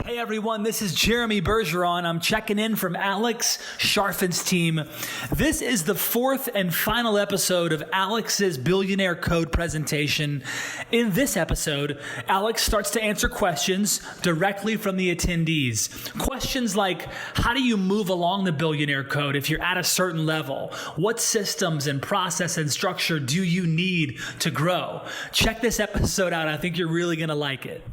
Hey everyone, this is Jeremy Bergeron. I'm checking in from Alex Sharfin's team. This is the fourth and final episode of Alex's Billionaire Code presentation. In this episode, Alex starts to answer questions directly from the attendees. Questions like, how do you move along the Billionaire Code if you're at a certain level? What systems and process and structure do you need to grow? Check this episode out. I think you're really going to like it.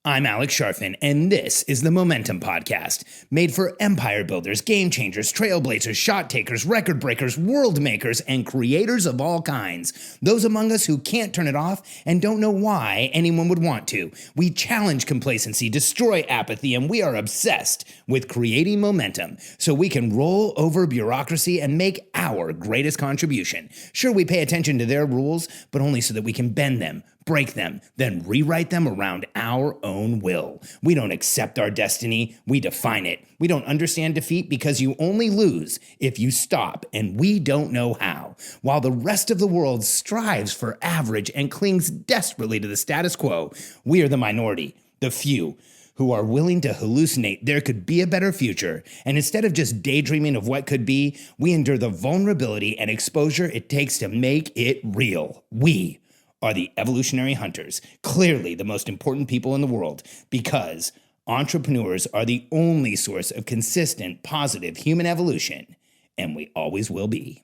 I'm Alex Sharfin, and this is the Momentum Podcast, made for empire builders, game changers, trailblazers, shot takers, record breakers, world makers, and creators of all kinds. Those among us who can't turn it off and don't know why anyone would want to. We challenge complacency, destroy apathy, and we are obsessed with creating momentum so we can roll over bureaucracy and make our greatest contribution. Sure, we pay attention to their rules, but only so that we can bend them, break them, then rewrite them around our own will. We don't accept our destiny, we define it. We don't understand defeat because you only lose if you stop, and we don't know how. While the rest of the world strives for average and clings desperately to the status quo, we are the minority, the few, who are willing to hallucinate there could be a better future, and instead of just daydreaming of what could be, we endure the vulnerability and exposure it takes to make it real. We are the evolutionary hunters, clearly the most important people in the world, because entrepreneurs are the only source of consistent, positive human evolution, and we always will be.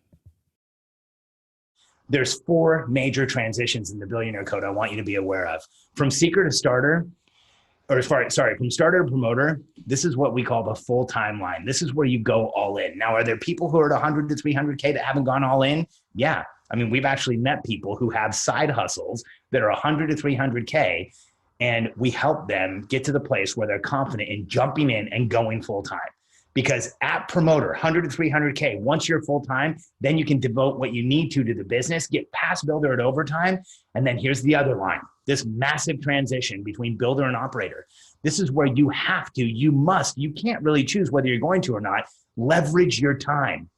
There's 4 major transitions in the Billionaire Code I want you to be aware of. From seeker to starter, from starter to promoter, this is what we call the full timeline. This is where you go all in. Now, are there people who are at 100 to 300K that haven't gone all in? Yeah. I mean, we've actually met people who have side hustles that are 100 to 300K, and we help them get to the place where they're confident in jumping in and going full time. Because at promoter, 100 to 300K, once you're full time, then you can devote what you need to the business, get past builder at overtime. And then here's the other line, this massive transition between builder and operator. This is where you have to, you must, you can't really choose whether you're going to or not, leverage your time.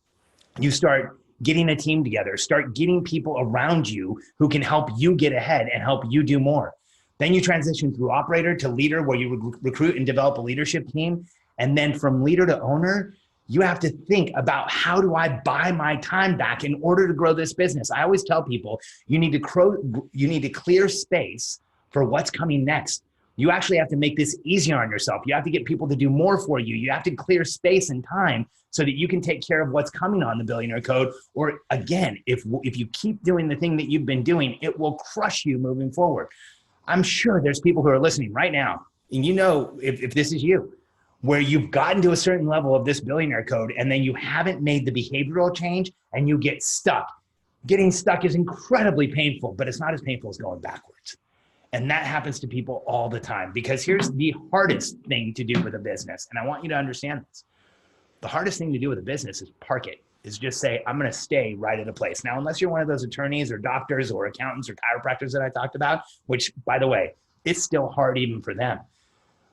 You start getting a team together, start getting people around you who can help you get ahead and help you do more. Then you transition through operator to leader, where you recruit and develop a leadership team. And then from leader to owner, you have to think about, how do I buy my time back in order to grow this business? I always tell people, you need to clear space for what's coming next. You actually have to make this easier on yourself. You have to get people to do more for you. You have to clear space and time so that you can take care of what's coming on the Billionaire Code. Or again, if you keep doing the thing that you've been doing, it will crush you moving forward. I'm sure there's people who are listening right now, and you know, if this is you, where you've gotten to a certain level of this Billionaire Code and then you haven't made the behavioral change and you get stuck. Getting stuck is incredibly painful, but it's not as painful as going backwards. And that happens to people all the time, because here's the hardest thing to do with a business. And I want you to understand this. The hardest thing to do with a business is park it, is just say, I'm going to stay right at a place. Now, unless you're one of those attorneys or doctors or accountants or chiropractors that I talked about, which, by the way, it's still hard even for them.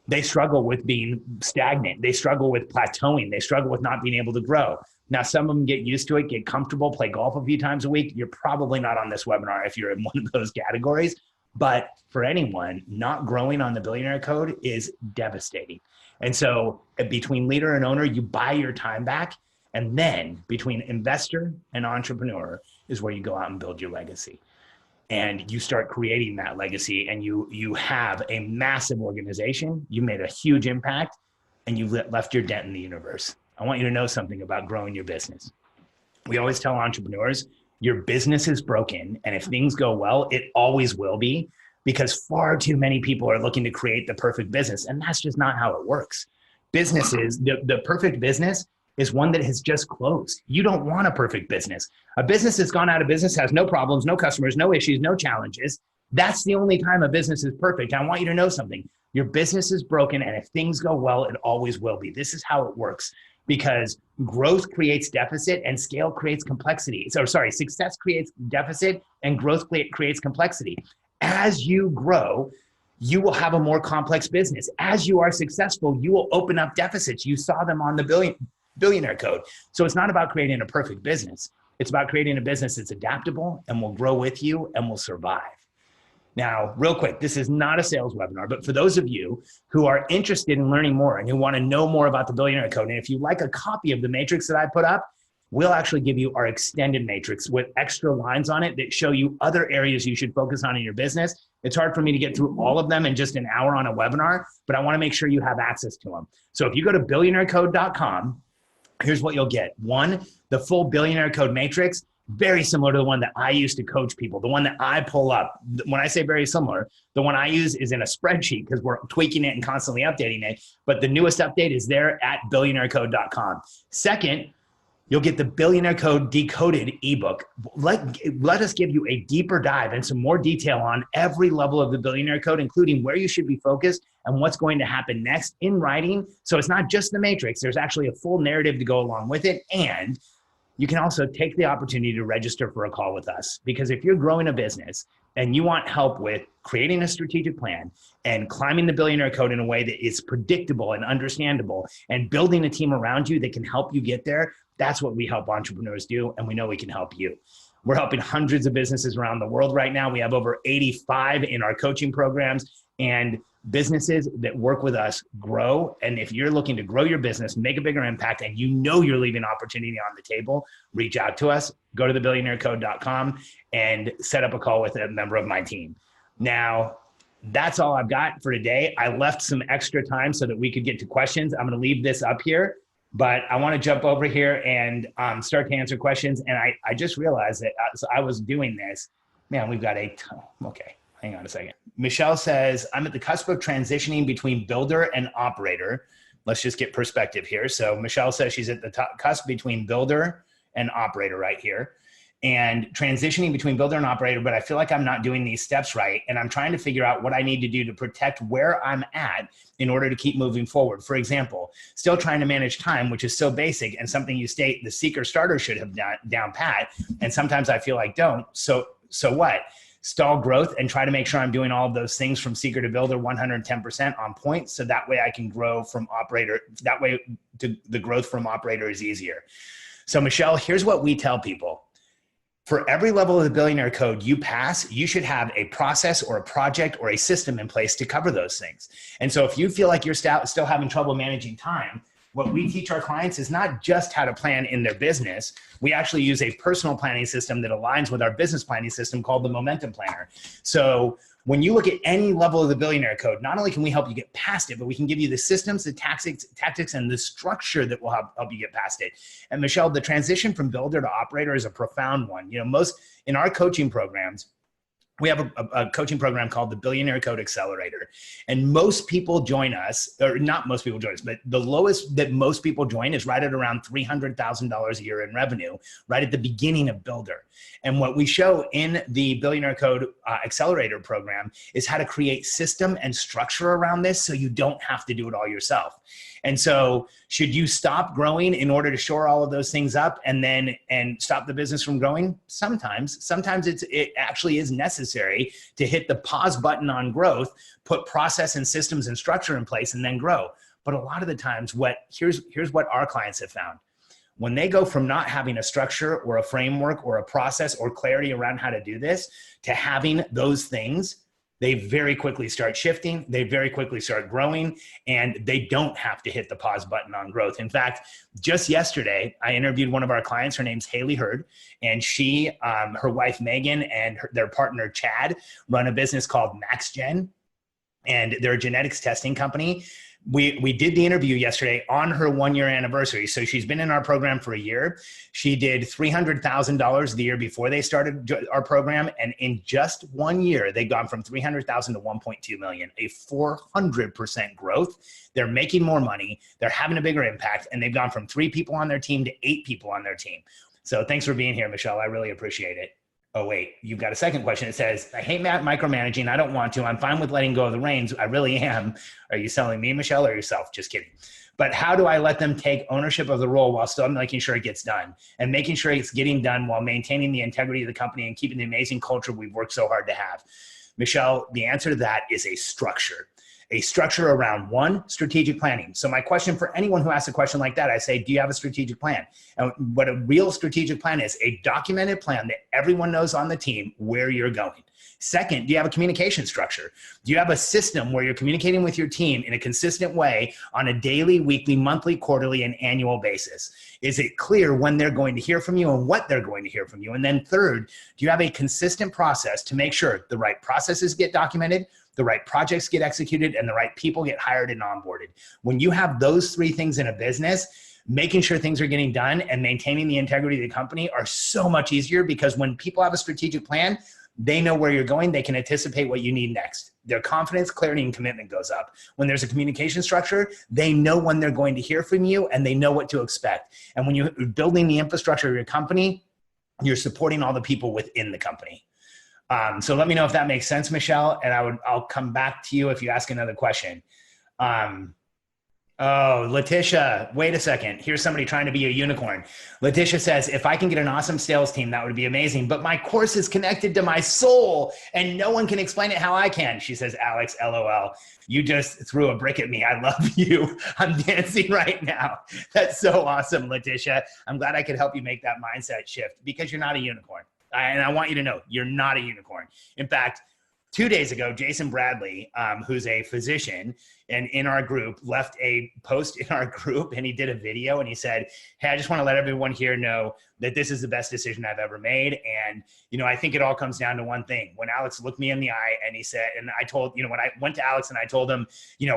They struggle with being stagnant. They struggle with plateauing. They struggle with not being able to grow. Now, some of them get used to it, get comfortable, play golf a few times a week. You're probably not on this webinar if you're in one of those categories. But for anyone, not growing on the Billionaire Code is devastating. And so between leader and owner, you buy your time back. And then between investor and entrepreneur is where you go out and build your legacy. And you start creating that legacy, and you have a massive organization. You made a huge impact, and you've left your dent in the universe. I want you to know something about growing your business. We always tell entrepreneurs, your business is broken, and if things go well, it always will be, because far too many people are looking to create the perfect business, and that's just not how it works. Businesses, the perfect business is one that has just closed. You don't want a perfect business. A business that's gone out of business has no problems, no customers, no issues, no challenges. That's the only time a business is perfect. I want you to know something. Your business is broken, and if things go well, it always will be. This is how it works, because growth creates deficit and scale creates complexity. Success creates deficit and growth creates complexity. As you grow, you will have a more complex business. As you are successful, you will open up deficits. You saw them on the Billionaire Code. So it's not about creating a perfect business. It's about creating a business that's adaptable and will grow with you and will survive. Now, real quick, this is not a sales webinar, but for those of you who are interested in learning more and who want to know more about the Billionaire Code, and if you like a copy of the matrix that I put up, we'll actually give you our extended matrix with extra lines on it that show you other areas you should focus on in your business. It's hard for me to get through all of them in just an hour on a webinar, but I want to make sure you have access to them. So if you go to billionairecode.com, here's what you'll get. One, the full Billionaire Code matrix, very similar to the one that I use to coach people, the one that I pull up. When I say very similar, the one I use is in a spreadsheet because we're tweaking it and constantly updating it. But the newest update is there at billionairecode.com. Second, you'll get the Billionaire Code Decoded ebook. Let us give you a deeper dive and some more detail on every level of the Billionaire Code, including where you should be focused and what's going to happen next in writing. So it's not just the matrix. There's actually a full narrative to go along with it. And you can also take the opportunity to register for a call with us, because if you're growing a business and you want help with creating a strategic plan and climbing the Billionaire Code in a way that is predictable and understandable and building a team around you that can help you get there, that's what we help entrepreneurs do. And we know we can help you. We're helping hundreds of businesses around the world right now. We have over 85 in our coaching programs, and businesses that work with us grow. And if you're looking to grow your business, make a bigger impact, and you know you're leaving opportunity on the table, reach out to us. Go to thebillionairecode.com and set up a call with a member of my team. Now, that's all I've got for today. I left some extra time so that we could get to questions. I'm going to leave this up here, but I want to jump over here and start to answer questions. And I just realized that so I was doing this. Man, we've got a ton. Okay. Hang on a second. Michelle says, I'm at the cusp of transitioning between builder and operator. Let's just get perspective here. So Michelle says she's at the cusp between builder and operator right here, and transitioning between builder and operator, but I feel like I'm not doing these steps right. And I'm trying to figure out what I need to do to protect where I'm at in order to keep moving forward. For example, still trying to manage time, which is so basic and something you state the seeker starter should have done down pat. And sometimes I feel like don't. So what? Stall growth and try to make sure I'm doing all of those things from seeker to builder 110% on point. So that way I can grow from operator. That way the growth from operator is easier. So Michelle, here's what we tell people. For every level of the Billionaire Code you pass, you should have a process or a project or a system in place to cover those things. And so if you feel like you're still having trouble managing time, what we teach our clients is not just how to plan in their business. We actually use a personal planning system that aligns with our business planning system called the Momentum Planner. So when you look at any level of the Billionaire Code, not only can we help you get past it, but we can give you the systems, the tactics, and the structure that will help you get past it. And Michelle, the transition from builder to operator is a profound one. You know, most in our coaching programs, we have a coaching program called the Billionaire Code Accelerator. And most people join us, or not most people join us, but the lowest that most people join is right at around $300,000 a year in revenue, right at the beginning of Builder. And what we show in the Billionaire Code Accelerator program is how to create system and structure around this so you don't have to do it all yourself. And so should you stop growing in order to shore all of those things up and stop the business from growing? Sometimes it actually is necessary to hit the pause button on growth, put process and systems and structure in place, and then grow. But a lot of the times here's what our clients have found. When they go from not having a structure or a framework or a process or clarity around how to do this to having those things, they very quickly start shifting, they very quickly start growing, and they don't have to hit the pause button on growth. In fact, just yesterday, I interviewed one of our clients. Her name's Haley Hurd, and she, her wife Megan, and their partner Chad run a business called MaxGen, and they're a genetics testing company. We did the interview yesterday on her 1-year anniversary. So she's been in our program for a year. She did $300,000 the year before they started our program. And in just 1 year, they've gone from $300,000 to $1.2 million, a 400% growth. They're making more money. They're having a bigger impact. And they've gone from 3 people on their team to 8 people on their team. So thanks for being here, Michelle. I really appreciate it. Oh, wait, you've got a second question. It says, I hate micromanaging. I don't want to. I'm fine with letting go of the reins. I really am. Are you selling me, Michelle, or yourself? Just kidding. But how do I let them take ownership of the role while still making sure it gets done and making sure it's getting done while maintaining the integrity of the company and keeping the amazing culture we've worked so hard to have? Michelle, the answer to that is a structure. a structure around one, strategic planning. So my question for anyone who asks a question like that, I say, do you have a strategic plan? And what a real strategic plan is, a documented plan that everyone knows on the team where you're going. Second, do you have a communication structure? Do you have a system where you're communicating with your team in a consistent way on a daily, weekly, monthly, quarterly, and annual basis? Is it clear when they're going to hear from you and what they're going to hear from you? And then third, do you have a consistent process to make sure the right processes get documented, the right projects get executed, and the right people get hired and onboarded? When you have those three things in a business, making sure things are getting done and maintaining the integrity of the company are so much easier, because when people have a strategic plan, they know where you're going. They can anticipate what you need next. Their confidence, clarity, and commitment goes up. When there's a communication structure, they know when they're going to hear from you and they know what to expect. And when you're building the infrastructure of your company, you're supporting all the people within the company. So let me know if that makes sense, Michelle, and I'll come back to you if you ask another question. Oh, Letitia, wait a second. Here's somebody trying to be a unicorn. Letitia says, if I can get an awesome sales team, that would be amazing. But my course is connected to my soul and no one can explain it how I can. She says, Alex, LOL. You just threw a brick at me. I love you. I'm dancing right now. That's so awesome, Letitia. I'm glad I could help you make that mindset shift, because you're not a unicorn. And I want you to know you're not a unicorn. In fact, 2 days ago, Jason Bradley, who's a physician and in our group, left a post in our group, and he did a video and he said, hey, I just want to let everyone here know that this is the best decision I've ever made. And, I think it all comes down to one thing. When Alex looked me in the eye and he said, and I told, when I went to Alex and I told him,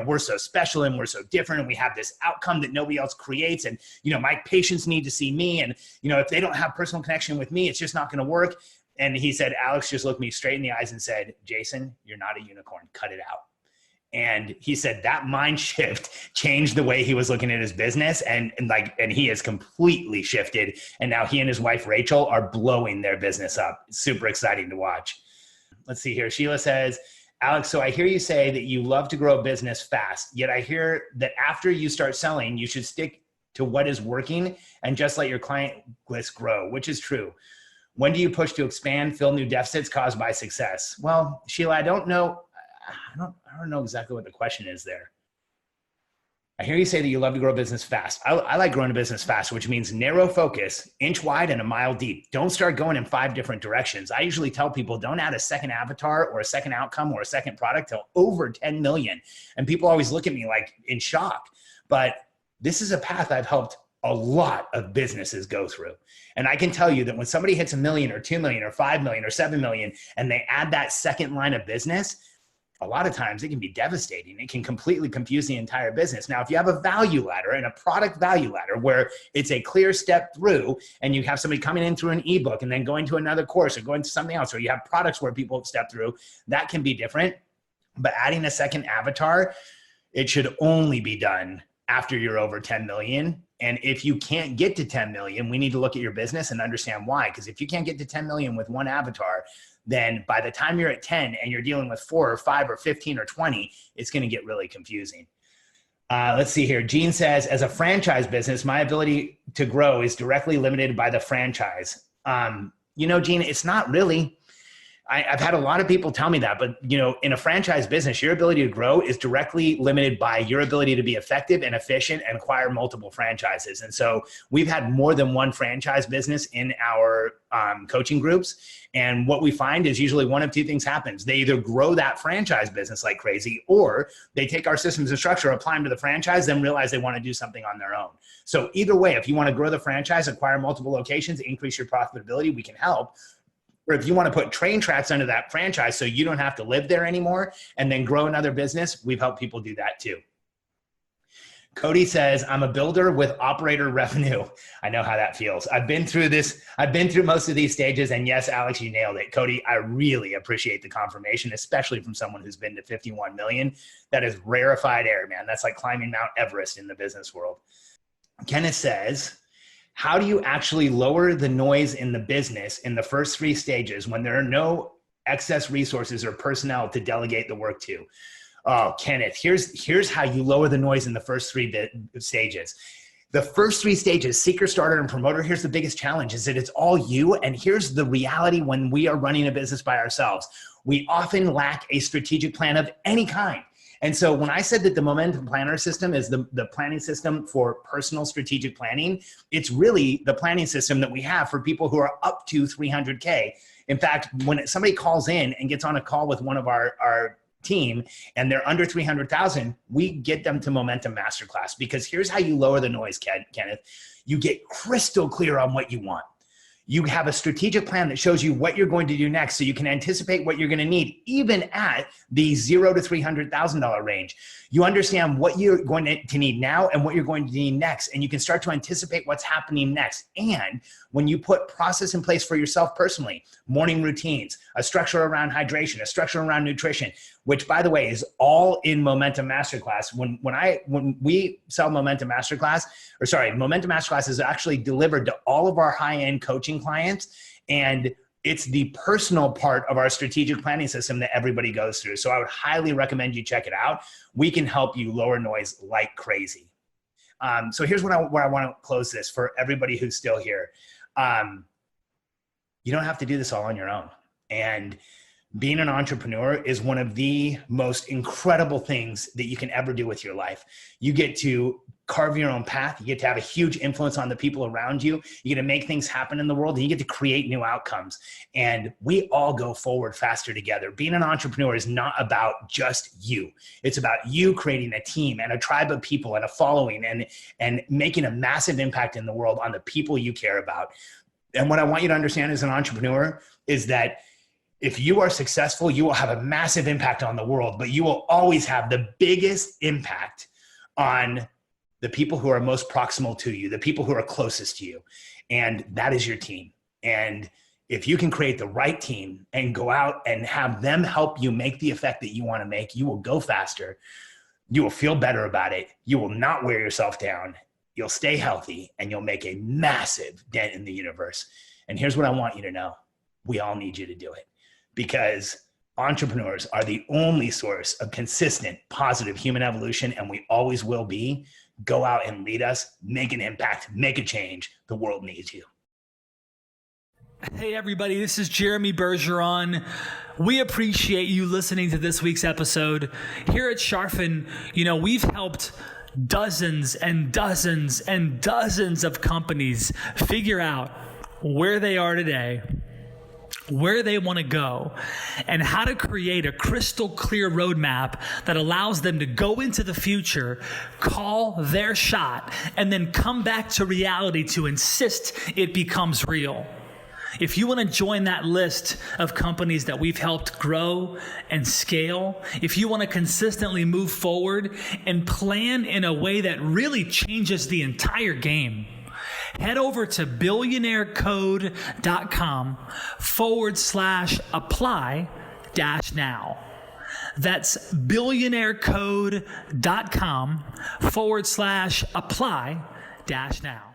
we're so special and we're so different and we have this outcome that nobody else creates. And, my patients need to see me. And, if they don't have personal connection with me, it's just not going to work. And he said, Alex just looked me straight in the eyes and said, Jason, you're not a unicorn. Cut it out. And he said that mind shift changed the way he was looking at his business. And he has completely shifted. And now he and his wife, Rachel, are blowing their business up. It's super exciting to watch. Let's see here. Sheila says, Alex, so I hear you say that you love to grow a business fast, yet I hear that after you start selling, you should stick to what is working and just let your client list grow, which is true. When do you push to expand, fill new deficits caused by success? Well, Sheila, I don't know exactly what the question is there. I hear you say that you love to grow a business fast. I like growing a business fast, which means narrow focus, inch wide and a mile deep. Don't start going in 5 different directions. I usually tell people, don't add a second avatar or a second outcome or a second product till over 10 million. And people always look at me like in shock. But this is a path I've helped a lot of businesses go through. And I can tell you that when somebody hits $1 million or 2 million or 5 million or 7 million, and they add that second line of business, a lot of times it can be devastating. It can completely confuse the entire business. Now, if you have a value ladder and a product value ladder where it's a clear step through, and you have somebody coming in through an ebook and then going to another course or going to something else, or you have products where people step through, that can be different. But adding a second avatar, it should only be done after you're over 10 million. And if you can't get to 10 million, we need to look at your business and understand why. Because if you can't get to 10 million with one avatar, then by the time you're at 10 and you're dealing with 4 or 5 or 15 or 20, it's going to get really confusing. Let's see here. Gene says, as a franchise business, my ability to grow is directly limited by the franchise. Gene, it's not really. I've had a lot of people tell me that, but in a franchise business, your ability to grow is directly limited by your ability to be effective and efficient and acquire multiple franchises. And so we've had more than one franchise business in our coaching groups. And what we find is usually one of 2 things happens. They either grow that franchise business like crazy, or they take our systems and structure, apply them to the franchise, then realize they want to do something on their own. So either way, if you want to grow the franchise, acquire multiple locations, increase your profitability, we can help. Or if you want to put train tracks under that franchise so you don't have to live there anymore and then grow another business, we've helped people do that too. Cody says, I'm a builder with operator revenue. I know how that feels. I've been through this. I've been through most of these stages. And yes, Alex, you nailed it. Cody, I really appreciate the confirmation, especially from someone who's been to 51 million. That is rarefied air, man. That's like climbing Mount Everest in the business world. Kenneth says, how do you actually lower the noise in the business in the first 3 stages when there are no excess resources or personnel to delegate the work to? Oh, Kenneth, here's how you lower the noise in the first 3 stages. The first 3 stages, seeker, starter, and promoter, here's the biggest challenge is that it's all you. And here's the reality when we are running a business by ourselves. We often lack a strategic plan of any kind. And so when I said that the Momentum Planner system is the planning system for personal strategic planning, it's really the planning system that we have for people who are up to 300K. In fact, when somebody calls in and gets on a call with one of our team and they're under 300,000, we get them to Momentum Masterclass, because here's how you lower the noise, Kenneth. You get crystal clear on what you want. You have a strategic plan that shows you what you're going to do next, so you can anticipate what you're going to need, even at the $0 to $300,000 range. You understand what you're going to need now and what you're going to need next, and you can start to anticipate what's happening next. And when you put process in place for yourself personally, morning routines, a structure around hydration, a structure around nutrition, which, by the way, is all in Momentum Masterclass. When we sell Momentum Masterclass, Momentum Masterclass is actually delivered to all of our high-end coaching clients, and it's the personal part of our strategic planning system that everybody goes through. So I would highly recommend you check it out. We can help you lower noise like crazy. So here's where I want to close this for everybody who's still here. You don't have to do this all on your own. And being an entrepreneur is one of the most incredible things that you can ever do with your life. You get to carve your own path. You get to have a huge influence on the people around you. You get to make things happen in the world, and you get to create new outcomes. And we all go forward faster together. Being an entrepreneur is not about just you. It's about you creating a team and a tribe of people and a following and making a massive impact in the world on the people you care about. And what I want you to understand as an entrepreneur is that if you are successful, you will have a massive impact on the world, but you will always have the biggest impact on the people who are most proximal to you, the people who are closest to you. And that is your team. And if you can create the right team and go out and have them help you make the effect that you want to make, you will go faster. You will feel better about it. You will not wear yourself down. You'll stay healthy, and you'll make a massive dent in the universe. And here's what I want you to know. We all need you to do it, because entrepreneurs are the only source of consistent, positive human evolution, and we always will be. Go out and lead us, make an impact, make a change. The world needs you. Hey everybody, this is Jeremy Bergeron. We appreciate you listening to this week's episode. Here at Sharfen, we've helped dozens and dozens and dozens of companies figure out where they are today, where they want to go, and how to create a crystal clear roadmap that allows them to go into the future, call their shot, and then come back to reality to insist it becomes real. If you want to join that list of companies that we've helped grow and scale, if you want to consistently move forward and plan in a way that really changes the entire game, head over to billionairecode.com/apply-now. That's billionairecode.com/apply-now.